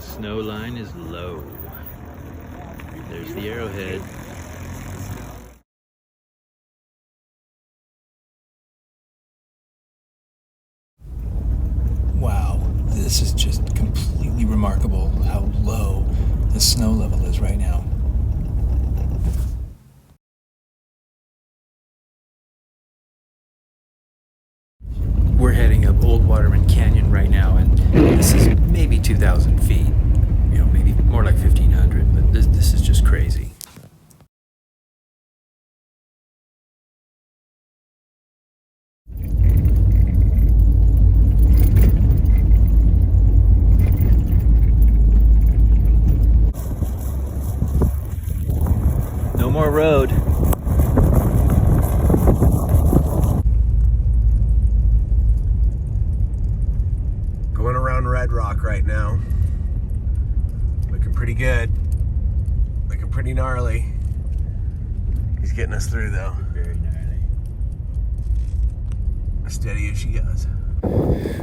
The snow line is low. There's the Arrowhead. Wow, this is just completely remarkable how low the snow level is right now. We're heading up Old Waterman Canyon right now, and this is maybe 2,000 feet. You know, maybe more like 1,500, but this is just crazy. No more road. Going around Red Rock right now. Looking pretty good. Looking pretty gnarly. He's getting us through though. Very gnarly. Steady as she goes.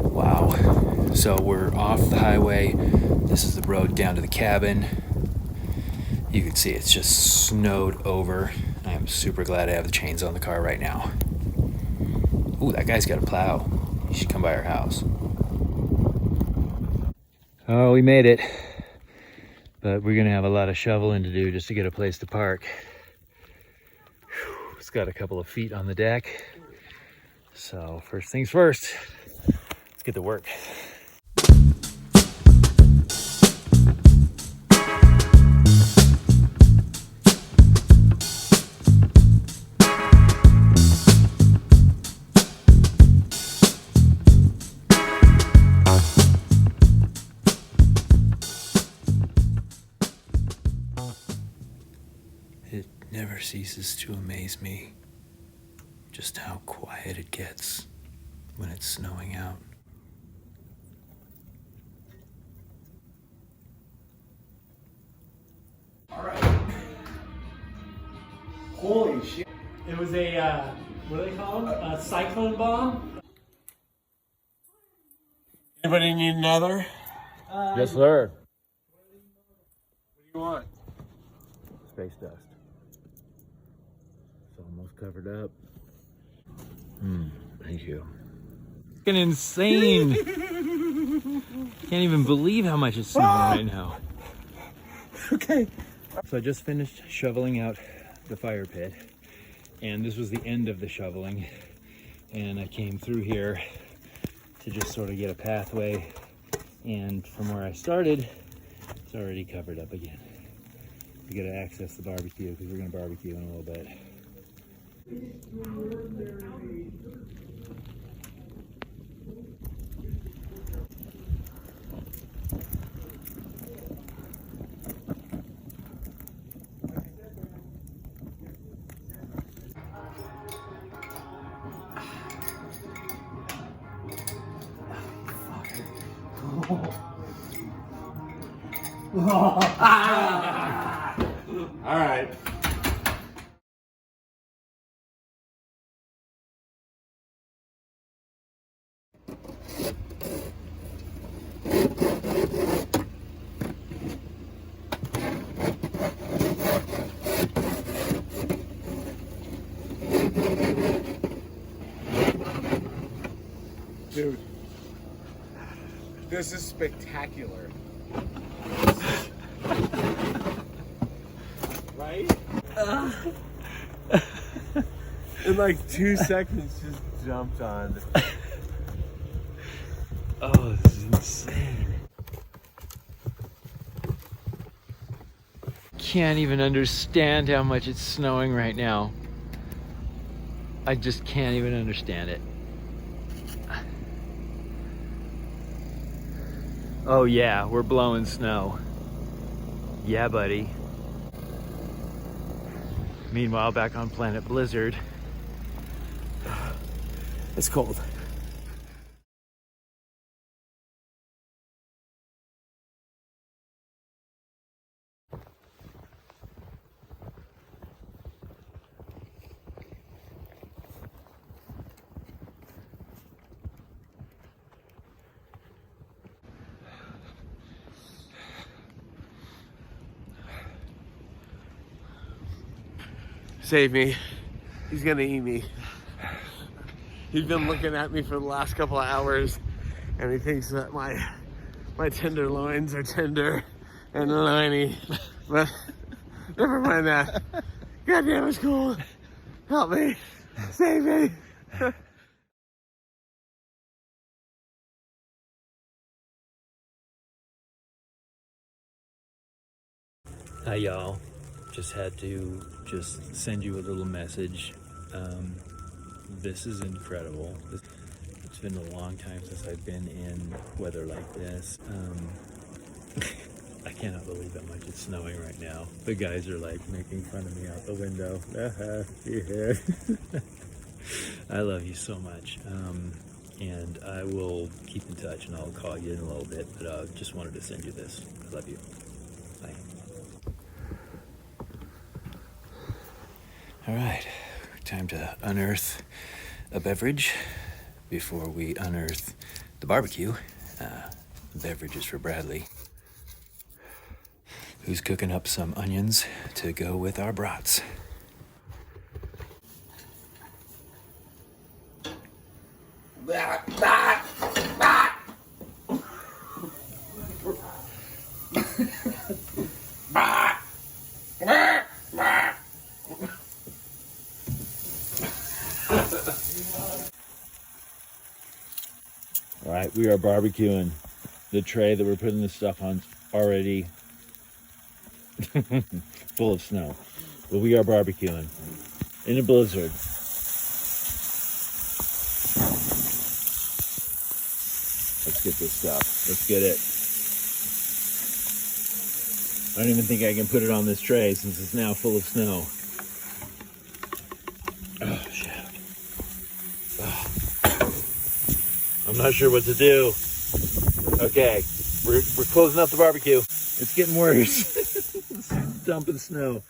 Wow. So we're off the highway. This is the road down to the cabin. You can see it's just snowed over. I am super glad I have the chains on the car right now. Ooh, that guy's got a plow. He should come by our house. Oh, we made it. But we're gonna have a lot of shoveling to do just to get a place to park. Whew, it's got a couple of feet on the deck. So first things first, let's get to work. It never ceases to amaze me just how quiet it gets when it's snowing out. All right. Holy shit. It was a, what do they call them? A cyclone bomb? Anybody need another? Yes, sir. What do you want? Space dust. It's almost covered up. Thank you. Fucking insane. Can't even believe how much it's snowing right now. Okay. So I just finished shoveling out the fire pit, and this was the end of the shoveling, and I came through here to just sort of get a pathway, and from where I started, it's already covered up again. We gotta access the barbecue because we're gonna barbecue in a little bit. All right. Dude, this is spectacular. Right? In like 2 seconds, just jumped on. Oh, this is insane. Can't even understand how much it's snowing right now. I just can't even understand it. Oh yeah, we're blowing snow. Yeah, buddy. Meanwhile, back on Planet Blizzard, it's cold. Save me. He's gonna eat me. He's been looking at me for the last couple of hours, and he thinks that my tenderloins are tender and liney. But never mind that. Goddamn, it's cool. Help me. Save me. Hi y'all, just had to send you a little message. This is incredible. It's been a long time since I've been in weather like this. I cannot believe how much it's snowing right now. The guys are like making fun of me out the window. I love you so much. And I will keep in touch and I'll call you in a little bit, but just wanted to send you this. I love you. Bye. All right, time to unearth a beverage before we unearth the barbecue. Beverages for Bradley, who's cooking up some onions to go with our brats. All right, we are barbecuing. The tray that we're putting this stuff on already full of snow. But we are barbecuing in a blizzard. Let's get this stuff. Let's get it. I don't even think I can put it on this tray since it's now full of snow. Oh, shit. I'm not sure what to do. Okay, we're closing up the barbecue. It's getting worse. It's dumping snow.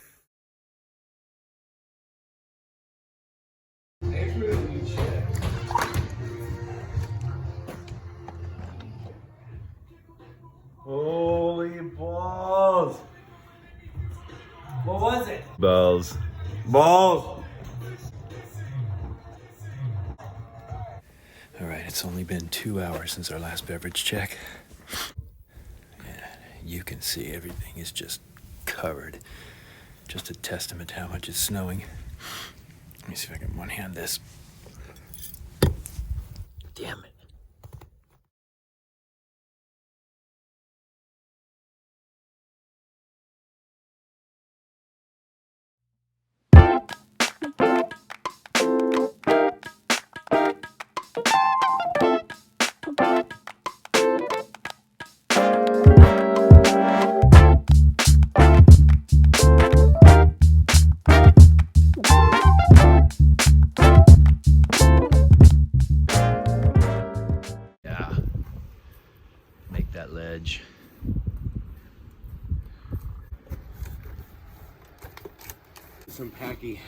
Holy balls. What was it? Balls. Balls. All right, it's only been 2 hours since our last beverage check. And you can see everything is just covered. Just a testament to how much it's snowing. Let me see if I can one-hand this. Damn it. Yeah. Make that ledge. Some packy.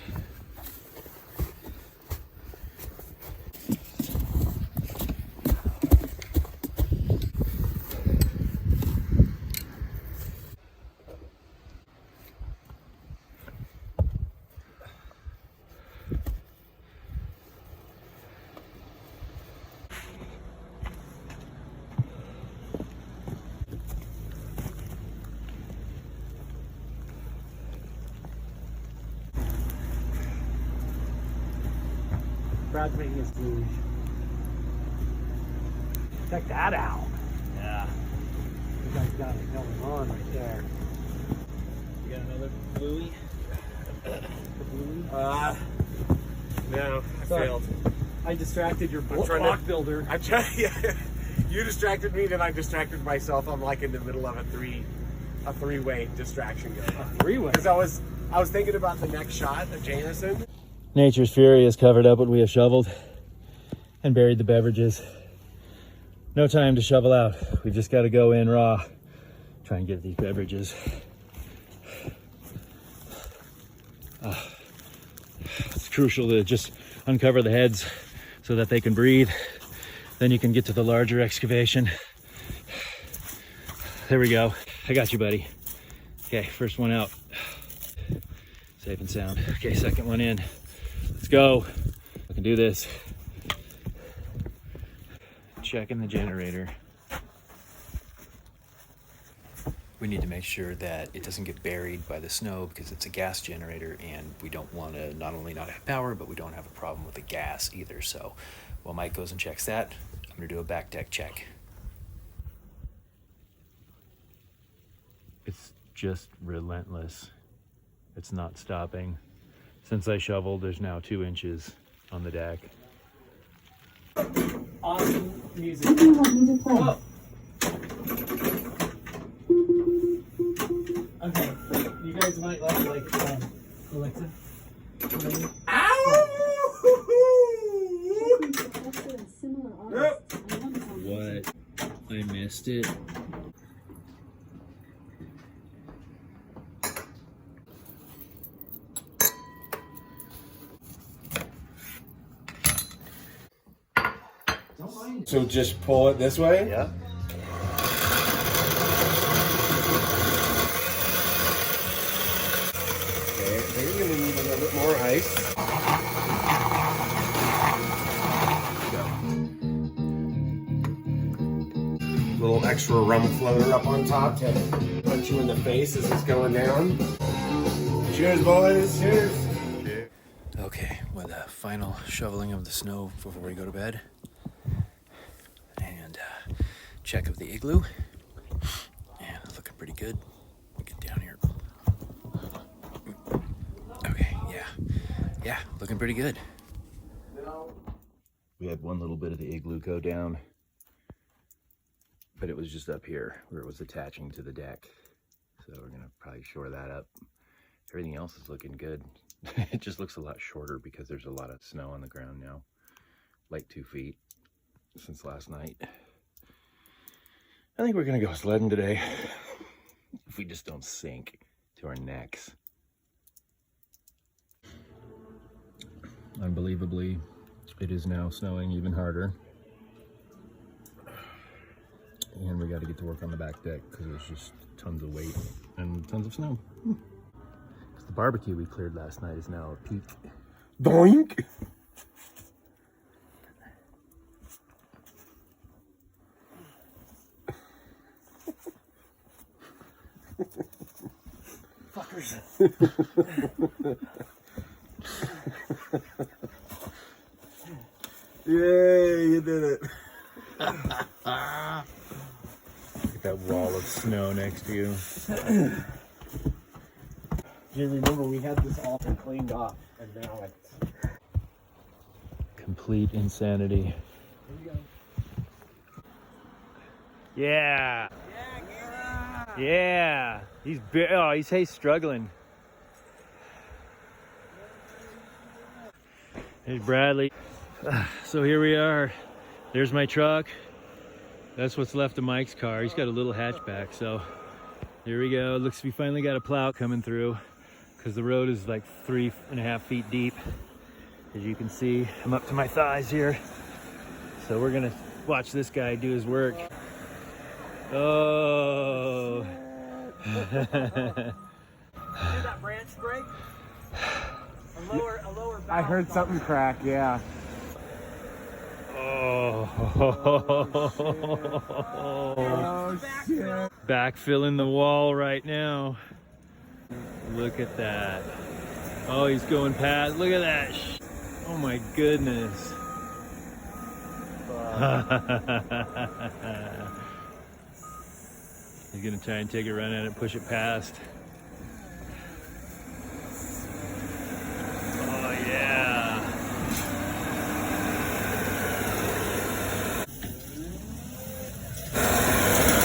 Brad's making his luge. Check that out. Yeah. You guys got it going on right there. You got another bluey? No, I Sorry. failed. I distracted your I'm trying to- block builder. I'm trying. Yeah, you distracted me, then I distracted myself. I'm like in the middle of a three-way distraction going on. Three-way. Because I was thinking about the next shot of Jameson. Nature's fury has covered up what we have shoveled and buried the beverages. No time to shovel out. We've just got to go in raw, try and get these beverages. It's crucial to just uncover the heads so that they can breathe. Then you can get to the larger excavation. There we go. I got you, buddy. Okay, first one out. Safe and sound. Okay, second one in. Let's go. I can do this. Checking the generator. We need to make sure that it doesn't get buried by the snow because it's a gas generator and we don't want to not only not have power, but we don't have a problem with the gas either. So while Mike goes and checks that, I'm going to do a back deck check. It's just relentless. It's not stopping. Since I shoveled, there's now 2 inches on the deck. Awesome music. Oh. Okay, you guys might like Alexa. What? I missed it. So just pull it this way? Yeah. Okay, I think you're gonna need a little bit more ice. A little extra rum floater up on top to punch you in the face as it's going down. Cheers, boys. Cheers. Okay, with the final shoveling of the snow before we go to bed. And check of the igloo. And it's looking pretty good. Get down here. Okay, yeah. Yeah, looking pretty good. We had one little bit of the igloo go down, but it was just up here where it was attaching to the deck. So we're gonna probably shore that up. Everything else is looking good. It just looks a lot shorter because there's a lot of snow on the ground now. Like 2 feet since last night. I think we're gonna go sledding today. If we just don't sink to our necks. Unbelievably, it is now snowing even harder. And we got to get to work on the back deck because there's just tons of weight and tons of snow. The barbecue we cleared last night is now a peak. Doink! Fuckers. Yay, you did it. Look at that wall of snow next to you. Do you remember we had this all cleaned off and now it's... Complete insanity. Here you go. Yeah. Yeah. He's struggling. Hey, Bradley. So here we are. There's my truck. That's what's left of Mike's car. He's got a little hatchback, so here we go. Looks like we finally got a plow coming through because the road is like 3.5 feet deep. As you can see, I'm up to my thighs here. So we're gonna watch this guy do his work. Oh. Did that branch break? A lower bough. I heard something crack, yeah. Oh. Oh, shit. Backfilling the wall right now. Look at that. Oh, he's going past. Look at that. Oh my goodness. He's gonna try and take a run at it, push it past. Oh yeah.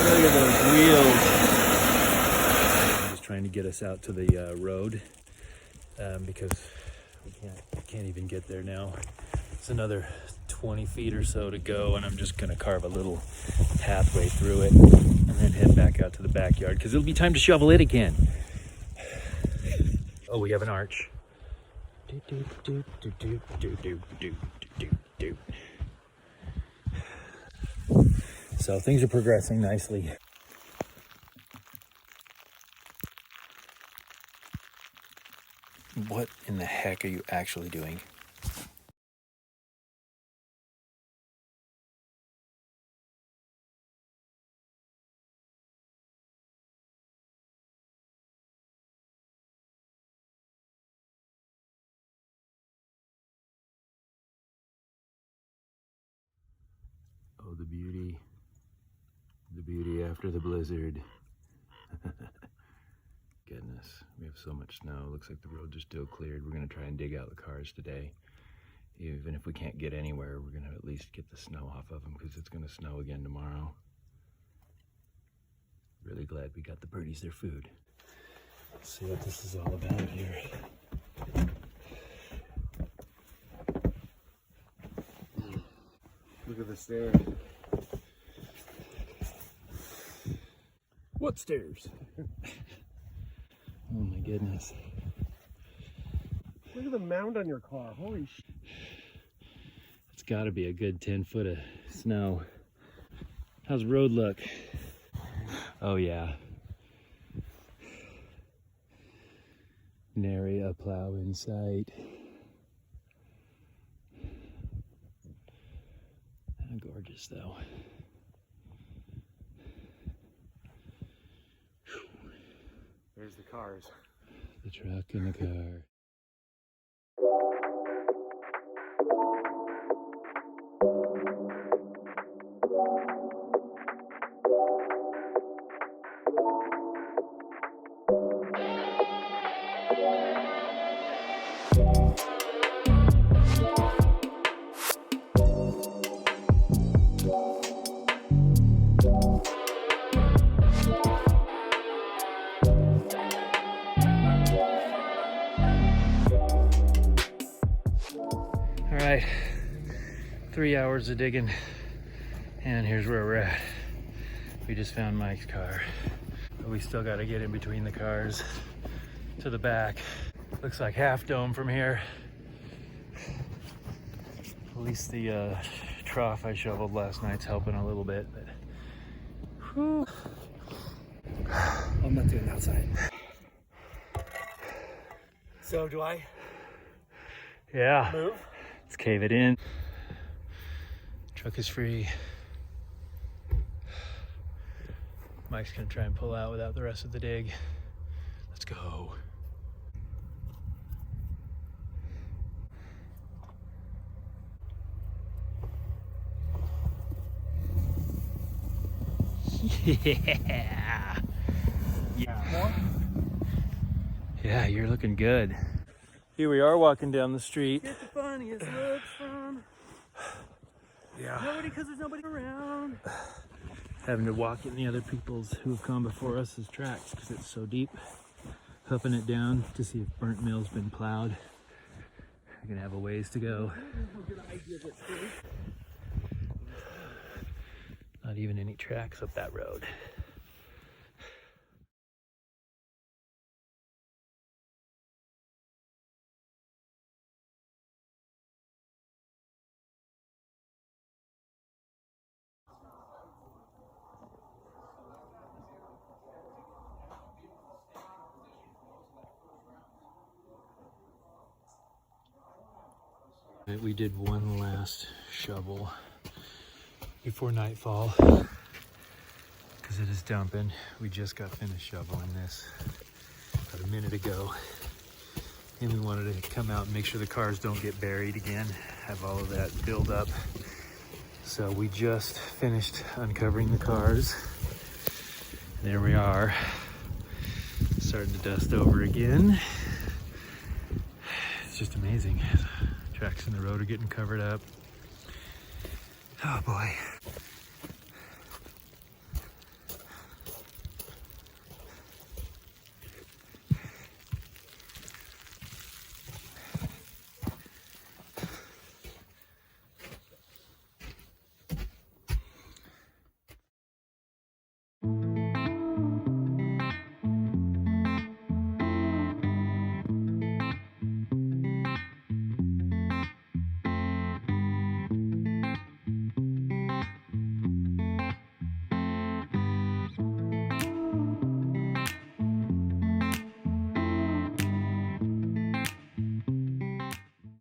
Look at those wheels. I'm just trying to get us out to the road because we can't even get there now. It's another 20 feet or so to go, and I'm just gonna carve a little pathway through it and then head back out to the backyard because it'll be time to shovel it again. Oh, we have an arch. So things are progressing nicely. What in the heck are you actually doing? Oh, the beauty after the blizzard. Goodness, we have so much snow. Looks like the roads are still cleared. We're gonna try and dig out the cars today. Even if we can't get anywhere, we're gonna at least get the snow off of them because it's gonna snow again tomorrow. Really glad we got the birdies their food. Let's see what this is all about here. Look at the stairs. What stairs? Oh my goodness. Look at the mound on your car. Holy shit. It's gotta be a good 10 foot of snow. How's the road look? Oh yeah. Nary a plow in sight. Gorgeous though. There's the cars. The truck and the car. All right, 3 hours of digging, and here's where we're at. We just found Mike's car, but we still got to get in between the cars to the back. Looks like Half Dome from here. At least the trough I shoveled last night's helping a little bit, but whew. I'm not doing outside. So do I Yeah. move? Let's cave it in. Truck is free. Mike's gonna try and pull out without the rest of the dig. Let's go. Yeah. More? Yeah, you're looking good. Here we are walking down the street. Get the funniest looks from Yeah. nobody because there's nobody around. Having to walk in the other people's who have come before us' tracks because it's so deep. Huffing it down to see if Burnt Mill's been plowed. We're gonna have a ways to go. Not even any tracks up that road. We did one last shovel before nightfall because it is dumping. We just got finished shoveling this about a minute ago, and we wanted to come out and make sure the cars don't get buried again, have all of that build up. So we just finished uncovering the cars. There we are, starting to dust over again. It's just amazing. Tracks in the road are getting covered up. Oh boy.